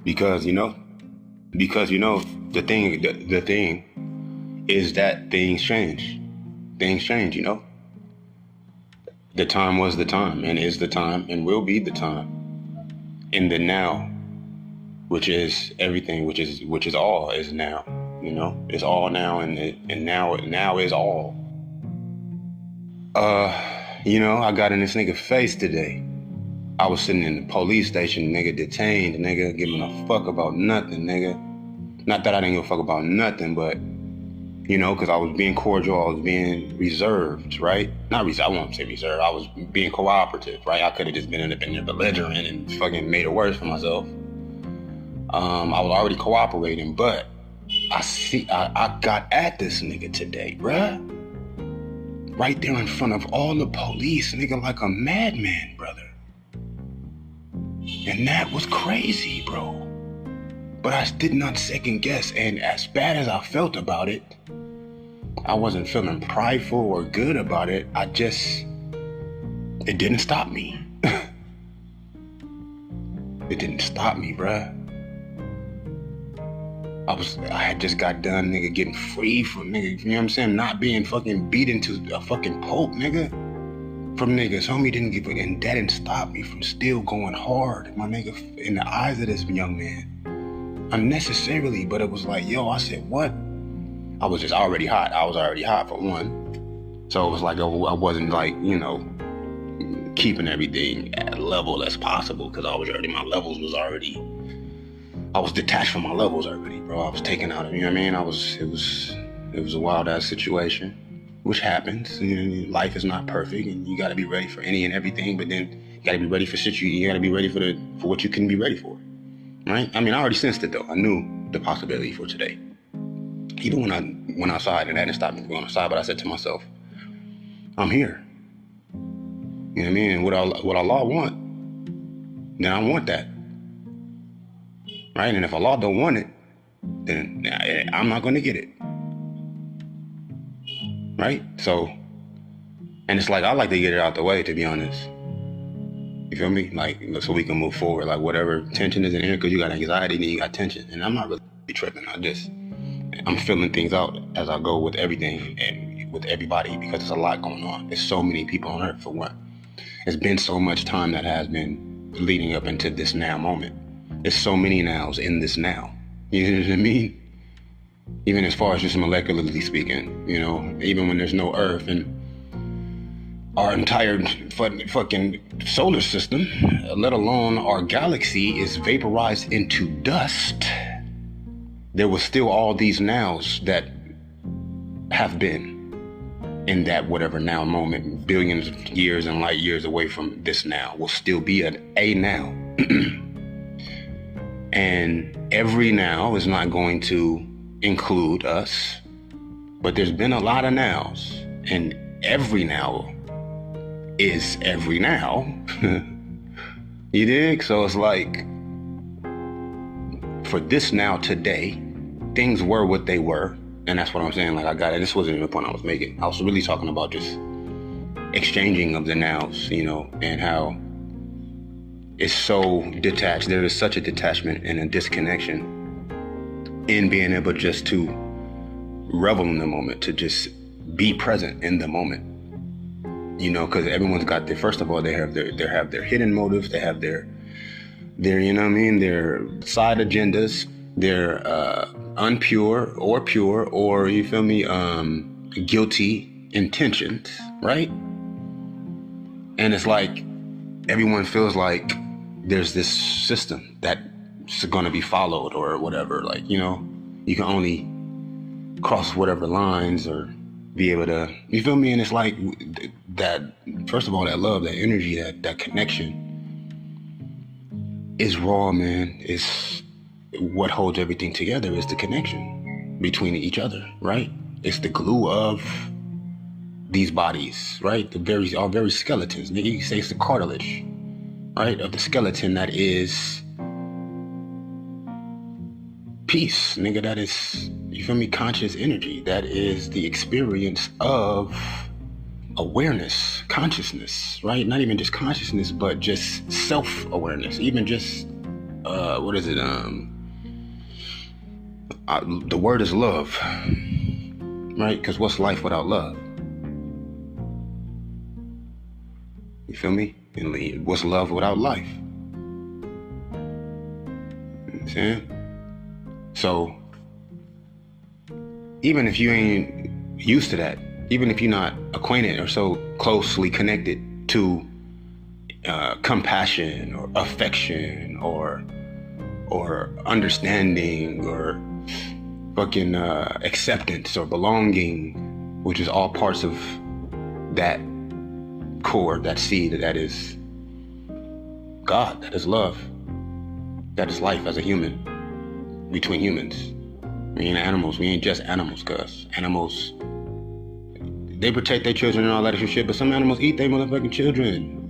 because the thing is that things change. Things change. The time was the time, and is the time, and will be the time. In the now, which is everything, which is all, is now. It's all now, and now is all. I got in this nigga face today. I was sitting in the police station, nigga, detained, nigga, giving a fuck about nothing, nigga. Not that I didn't give a fuck about nothing, but, because I was being cordial, I was being reserved, right? I won't say reserved, I was being cooperative, right? I could have just been there belligerent and fucking made it worse for myself. I was already cooperating, but I got at this nigga today, bruh. Right there in front of all the police, nigga, like a madman, brother. And that was crazy, bro. But I did not second guess, and as bad as I felt about it, I wasn't feeling prideful or good about it. It didn't stop me. It didn't stop me, bruh. I had just got done, nigga, getting free from nigga, you know what I'm saying? Not being fucking beaten to a fucking pulp, nigga. From niggas, homie didn't give it, and that didn't stop me from still going hard, my nigga, in the eyes of this young man. Unnecessarily, but it was like, yo, I said, what? I was just already hot. I was already hot for one. So it was like, I wasn't like, keeping everything at a level as possible, because I was detached from my levels already, bro. I was taken out of, you know what I mean? It was a wild ass situation, which happens. Life is not perfect, and you got to be ready for any and everything. But then you got to be ready for shit. You got to be ready for what you can be ready for, right? I mean, I already sensed it though. I knew the possibility for today. Even when I went outside, and that didn't stop me from going outside, but I said to myself, I'm here. You know what I mean? And what Allah want, then I want that. Right? And if Allah don't want it, then I'm not going to get it. Right? So, and it's like, I like to get it out the way, to be honest. You feel me? Like, so we can move forward. Like, whatever tension is in here, because you got anxiety, then you got tension. And I'm not really tripping. I'm feeling things out as I go with everything and with everybody, because there's a lot going on. There's so many people on earth, for one. It's been so much time that has been leading up into this now moment. There's so many nows in this now. You know what I mean? Even as far as just molecularly speaking, even when there's no earth, and our entire fucking solar system, let alone our galaxy, is vaporized into dust, there was still all these nows that have been in that whatever now moment, billions of years and light years away from this now, will still be a now. And every now is not going to include us, but there's been a lot of nows, and every now is every now. You dig? So it's like, for this now today, things were what they were, and that's what I'm saying. Like, I got it. This wasn't even the point I was making. I was really talking about just exchanging of the nows, and how it's so detached. There is such a detachment and a disconnection in being able just to revel in the moment, to just be present in the moment. Because everyone's got first of all, they have their hidden motives, they have their their side agendas, their unpure or pure, or you feel me, guilty intentions, right? And it's like everyone feels like there's this system that's going to be followed or whatever. Like, you can only cross whatever lines or be able to, you feel me? And it's like that, first of all, that love, that energy, that connection is raw, man. It's what holds everything together, is the connection between each other, right? It's the glue of these bodies, right? Our very skeletons. Nigga, you say it's the cartilage, right? Of the skeleton that is peace, nigga. That is, you feel me, conscious energy. That is the experience of awareness, consciousness, right? Not even just consciousness, but just self-awareness, even just what is it? The word is love, right? Because what's life without love? You feel me? And what's love without life? You know what I'm saying? So, even if you ain't used to that, even if you're not acquainted or so closely connected to compassion or affection or understanding or fucking acceptance or belonging, which is all parts of that core, that seed, that is God, that is love, that is life as a human, between humans. We ain't animals. We ain't just animals, cuz animals, they protect their children and all that extra shit, but some animals eat their motherfucking children.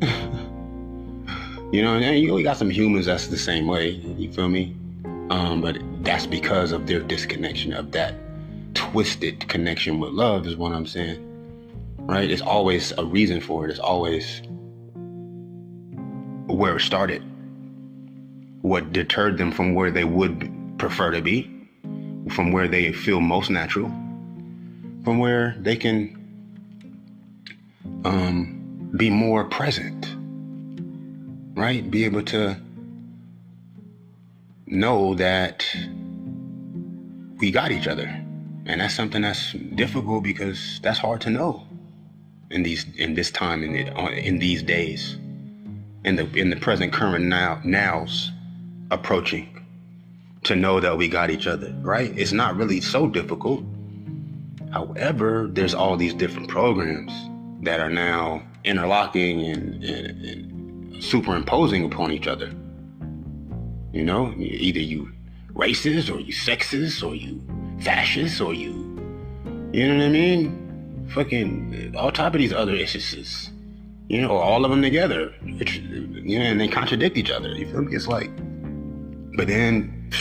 You know, and you got some humans that's the same way, you feel me? But that's because of their disconnection, of that twisted connection with love, is what I'm saying. Right? It's always a reason for it. It's always where it started. What deterred them from where they would prefer to be, from where they feel most natural, from where they can be more present, right? Be able to know that we got each other. And that's something that's difficult because that's hard to know in this time, in these days, in the present current nows approaching, to know that we got each other, right? It's not really so difficult. However, there's all these different programs that are now interlocking and superimposing upon each other. You know, either you racist or you sexist or you fascist or you know what I mean? Fucking all type of these other issues, you know, or all of them together, you know, and they contradict each other. You feel me? It's like, but then,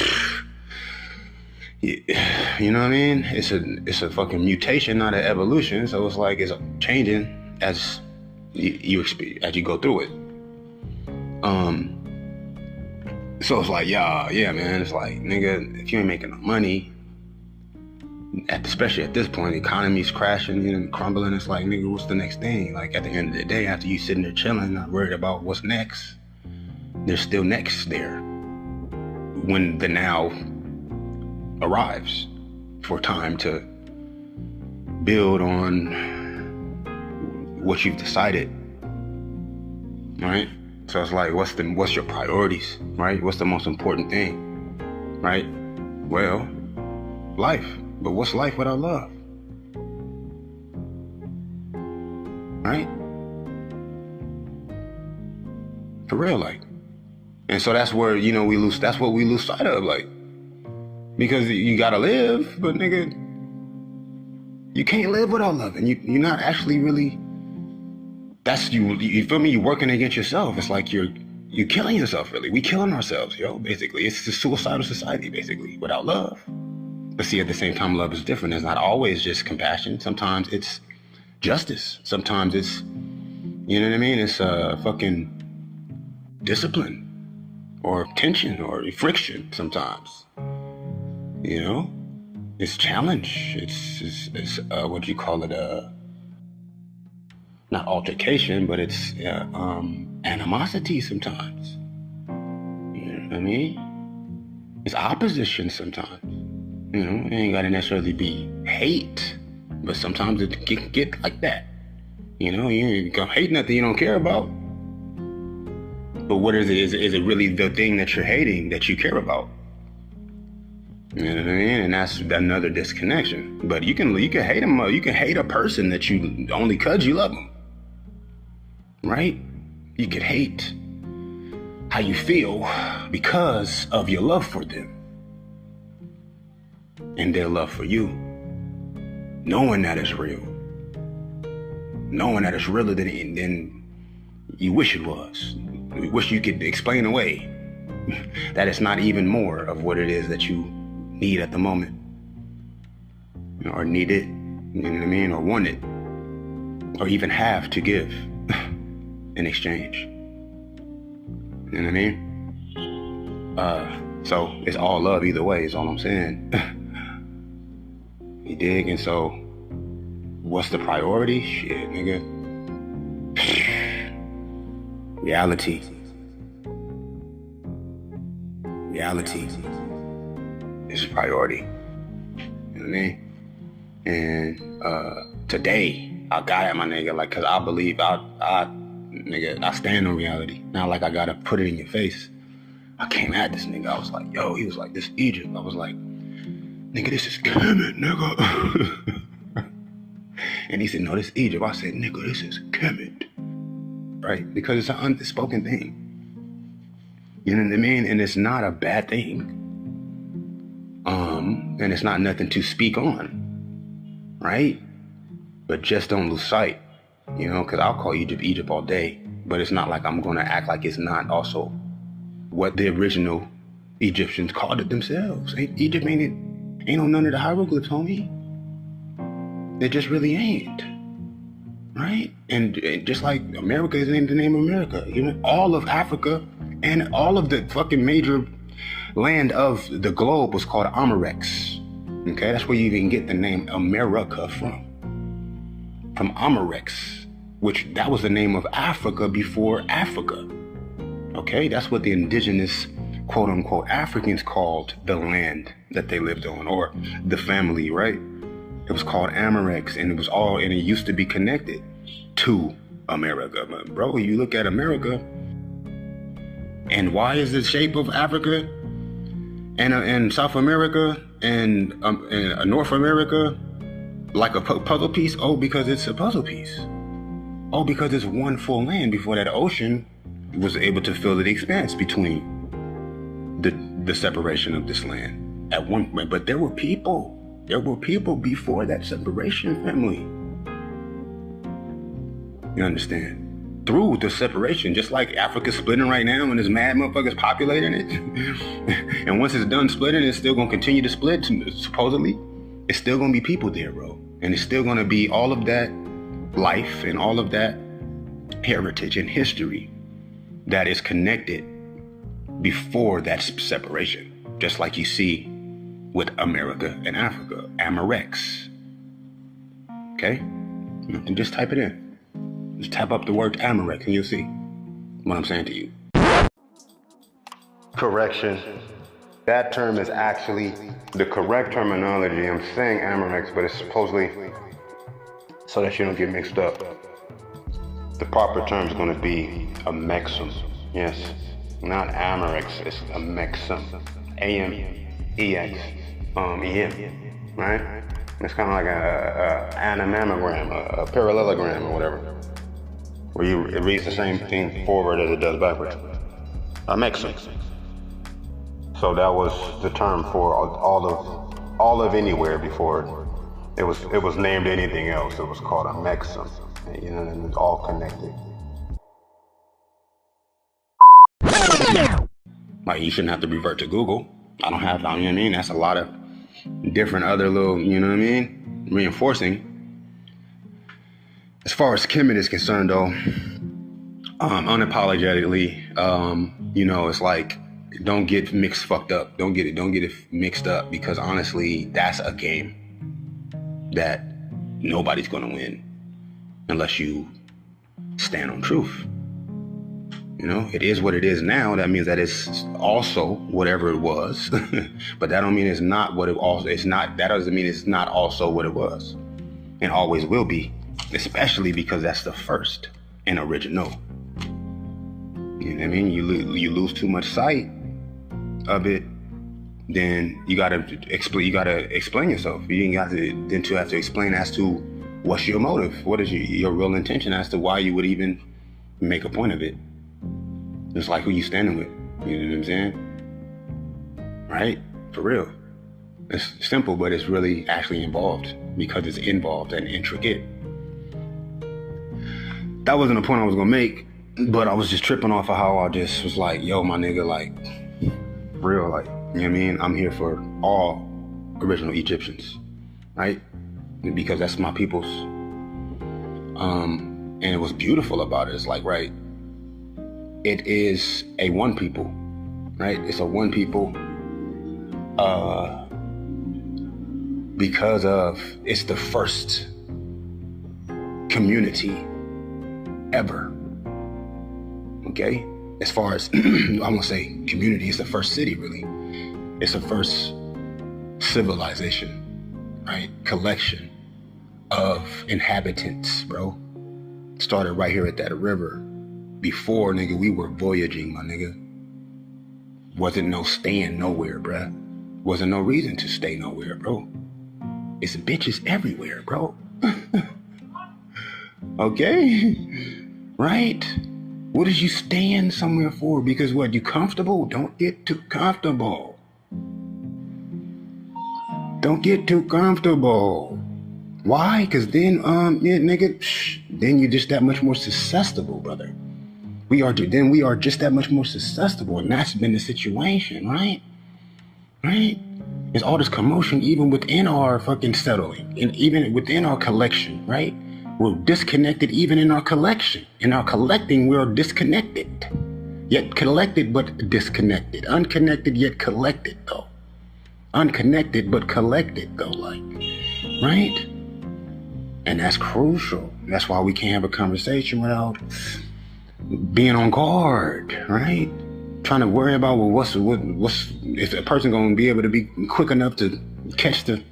you know what I mean? It's a fucking mutation, not an evolution. So it's like it's changing as you go through it. So it's like, yeah, man. It's like, nigga, if you ain't making no money, especially at this point, the economy's crashing, you know, crumbling. It's like, nigga, what's the next thing? Like, at the end of the day, after you sitting there chilling, not worried about what's next, there's still next there when the now arrives for time to build on what you've decided, right? So it's like, what's your priorities, right? What's the most important thing, right? Well, life. But what's life without love? Right? For real, like. And so that's where, you know, that's what we lose sight of, like. Because you gotta live, but nigga, you can't live without love. And you're not actually really, that's you feel me? You're working against yourself. It's like you're killing yourself, really. We killing ourselves, yo, basically. It's a suicidal society, basically, without love. But see, at the same time, love is different. It's not always just compassion. Sometimes it's justice. Sometimes it's, you know what I mean? It's fucking discipline or tension or friction sometimes. You know? It's challenge. It's what do you call it? Not altercation, but it's animosity sometimes. You know what I mean? It's opposition sometimes. You know, it ain't gotta necessarily be hate, but sometimes it can get like that. You know, you ain't gonna hate nothing you don't care about. But what is it? Is it really the thing that you're hating that you care about? You know what I mean? And that's another disconnection. But you can hate them. You can hate a person that you only 'cause you love them, right? You could hate how you feel because of your love for them and their love for you, knowing that it's real, knowing that it's realer than you wish it was. You wish you could explain away that it's not even more of what it is that you need at the moment, or need it, you know what I mean, or want it, or even have to give in exchange. You know what I mean? So it's all love either way, is all I'm saying. You dig? And so what's the priority? Shit, nigga. Reality. Reality is priority. You know what I mean? And today, I got at my nigga, like, cause I believe nigga, I stand on reality. Not like I gotta put it in your face. I came at this nigga, I was like, yo, he was like, this Egypt. I was like, nigga, this is Kemet, nigga. And he said, no, this Egypt. I said, nigga, this is Kemet. Right? Because it's an unspoken thing. You know what I mean? And it's not a bad thing. And it's not nothing to speak on. Right? But just don't lose sight. You know, because I'll call Egypt Egypt all day. But it's not like I'm going to act like it's not also what the original Egyptians called it themselves. Egypt ain't on none of the hieroglyphs, homie. It just really ain't. Right? And just like America isn't the name of America. You know, all of Africa and all of the fucking major land of the globe was called Amarex. Okay? That's where you even get the name America from. From Amarex, which that was the name of Africa before Africa. Okay? That's what the indigenous, quote unquote, Africans called the land that they lived on, or the family, right? It was called Amarex, and it used to be connected to America. But bro, you look at America, and why is the shape of Africa and South America and North America like a puzzle piece? Oh, because it's a puzzle piece. Oh, because it's one full land before that ocean was able to fill the expanse between the separation of this land at one point. But there were people before that separation, family. You understand? Through the separation, just like Africa's splitting right now and there's mad motherfuckers populating it. And once it's done splitting, it's still gonna continue to split, supposedly. It's still gonna be people there, bro. And it's still gonna be all of that life and all of that heritage and history that is connected before that separation. Just like you see with America and Africa, Amarex. Okay? You can just type it in. Just type up the word Amarex and you'll see what I'm saying to you. Correction. That term is actually the correct terminology. I'm saying Amarex, but it's supposedly, so that you don't get mixed up, the proper term is going to be a Mexum. Yes, not Amarex, it's a Mexum. A-M-E-X. E-M, right? It's kind of like an mammogram, a parallelogram or whatever, where it reads the same thing forward as it does backwards. A Mexum. So that was the term for all of anywhere before it was named anything else. It was called a Mexum. You know, and it's all connected. Like, you shouldn't have to revert to Google. I know what I mean? That's a lot of different other little, you know what I mean? Reinforcing. As far as Kemet is concerned, though, unapologetically, you know, it's like, don't get fucked up. Don't get it mixed up, because honestly, that's a game that nobody's gonna win unless you stand on truth. You know, it is what it is now. That means that it's also whatever it was, but that don't mean it's not what it also. It's not. That doesn't mean it's not also what it was, and always will be. Especially because that's the first and original. You know what I mean? You lose too much sight of it, then you gotta explain. You gotta explain yourself. You have to explain as to what's your motive. What is your real intention as to why you would even make a point of it. It's like who you standing with. You know what I'm saying? Right? For real. It's simple, but it's really actually involved, because it's involved and intricate. That wasn't the point I was gonna make, but I was just tripping off of how I just was like, yo, my nigga, like, for real, like, you know what I mean? I'm here for all original Egyptians, right? Because that's my people's. And it was beautiful about it. It's like, right, it is a one people. right? It's a one people, because of it's the first community ever. Okay? As far as, I won't say community, it's the first city, really. It's the first civilization, right? Collection of inhabitants, bro. Started right here at that river. Before, nigga, we were voyaging, my nigga. Wasn't no staying nowhere, bruh. Wasn't no reason to stay nowhere, bro. It's bitches everywhere, bro. Okay? Right? What is you staying somewhere for? Because what, you comfortable? Don't get too comfortable. Don't get too comfortable. Why? Because then, yeah, nigga, then you're just that much more susceptible, brother. We are just that much more susceptible, and that's been the situation, right? Right? There's all this commotion even within our fucking settling, and even within our collection, right? We're disconnected even in our collection. In our collecting, we're disconnected. Yet collected, but disconnected. Unconnected, yet collected, though. Unconnected, but collected, though, like, right? And that's crucial. That's why we can't have a conversation without being on guard, right? Trying to worry about, well, what's if a person gonna be able to be quick enough to catch the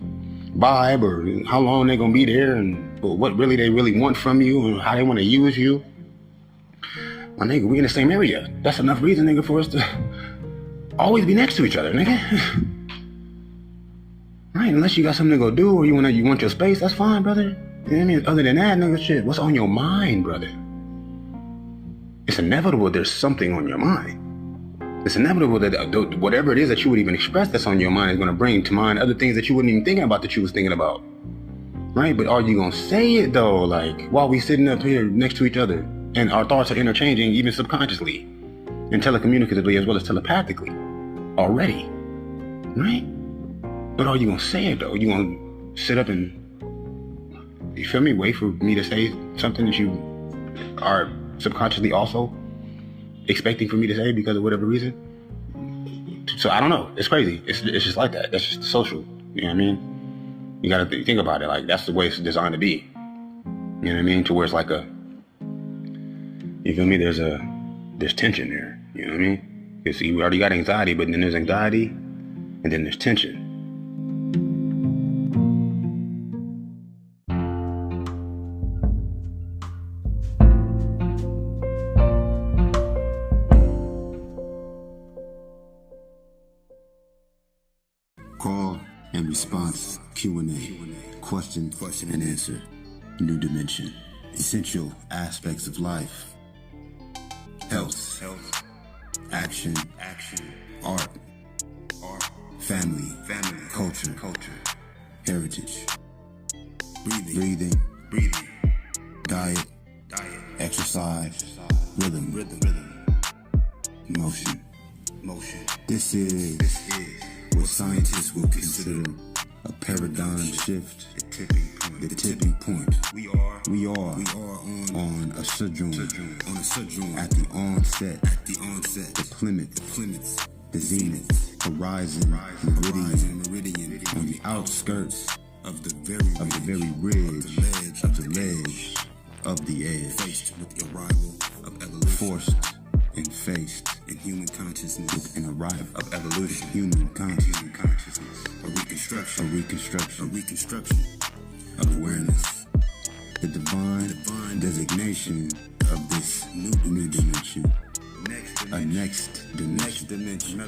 vibe, or how long they're gonna be there, and what really they really want from you, and how they want to use you. My nigga, we in the same area. That's enough reason, nigga, for us to always be next to each other, nigga. Right? Unless you got something to go do, or you want your space, that's fine, brother. You know what I mean? Other than that, nigga, shit, what's on your mind, brother? It's inevitable there's something on your mind. It's inevitable that whatever it is that you would even express that's on your mind is going to bring to mind other things that you wouldn't even think about that you was thinking about. Right? But are you going to say it, though? Like, while we sitting up here next to each other, and our thoughts are interchanging even subconsciously and telecommunicatively as well as telepathically already. Right? But are you going to say it, though? You going to sit up and, you feel me, wait for me to say something that you are subconsciously also expecting for me to say because of whatever reason? So I don't know. It's crazy. It's just like that. That's just the social. You know what I mean? You gotta think about it. Like, that's the way it's designed to be. You know what I mean? To where it's like you feel me? There's tension there. You know what I mean? Because we already got anxiety, but then there's anxiety, and then there's tension. Call and response Q&A, question and answer, new dimension, essential aspects of life, health, action, art, family, culture, heritage, breathing, diet, exercise, rhythm, motion. This is what scientists will consider a paradigm shift, the tipping point. We are on a sojourn, at the onset, the plummet, the zenith, horizon, meridian, on the outskirts of the very ridge, of the ledge, of the edge, faced with the arrival of evolution, forced and faced in human consciousness with an arrival of evolution, human consciousness, a reconstruction of awareness, the divine designation of this new dimension, a next dimension,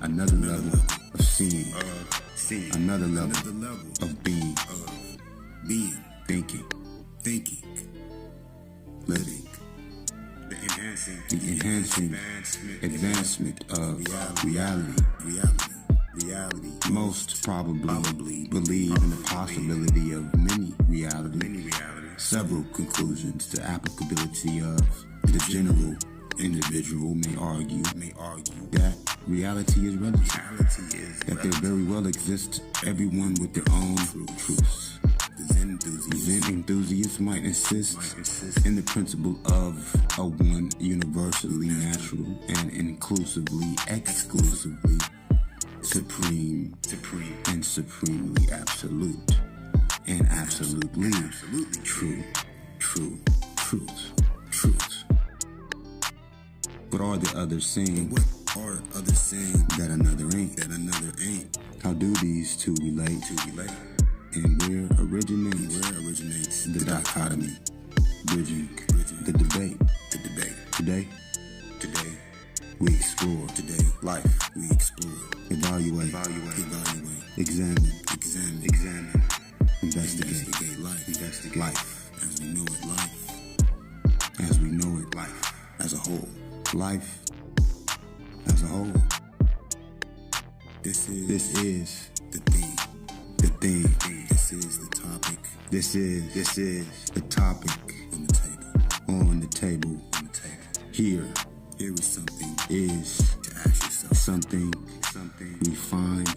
another level of seeing, another level of being, thinking, living. The enhancing advancement of reality. Most probably believe in the possibility of many realities. Several conclusions to applicability of the general individual may argue that reality is relative, that there very well exists everyone with their own truths. Zen enthusiasts might insist in the principle of a one universally natural and inclusively, exclusively supreme and supremely absolute and absolutely true. What are the others saying? That another ain't? How do these two relate? And where originates the dichotomy, bridging the debate. Today we explore. Life we explore. Evaluate. Examine. Investigate life as we know it. Life as a whole. Life as a whole. This is the theme. This is the topic. This is the topic on the table. Here is something to ask yourself. Something we find.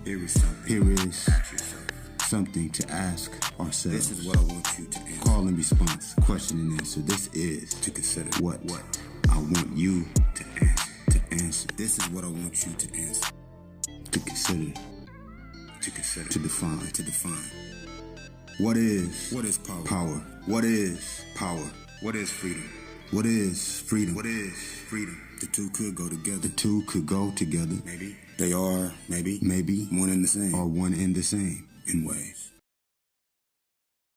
Here is something to ask ourselves. This is what I want you to answer. Call and response, question and answer. This is to consider what I want you to answer. This is what I want you to answer. To consider. To define. What is power? What is power? What is freedom? What is freedom? The two could go together. Maybe. They are maybe one and the same. Or one and the same in ways.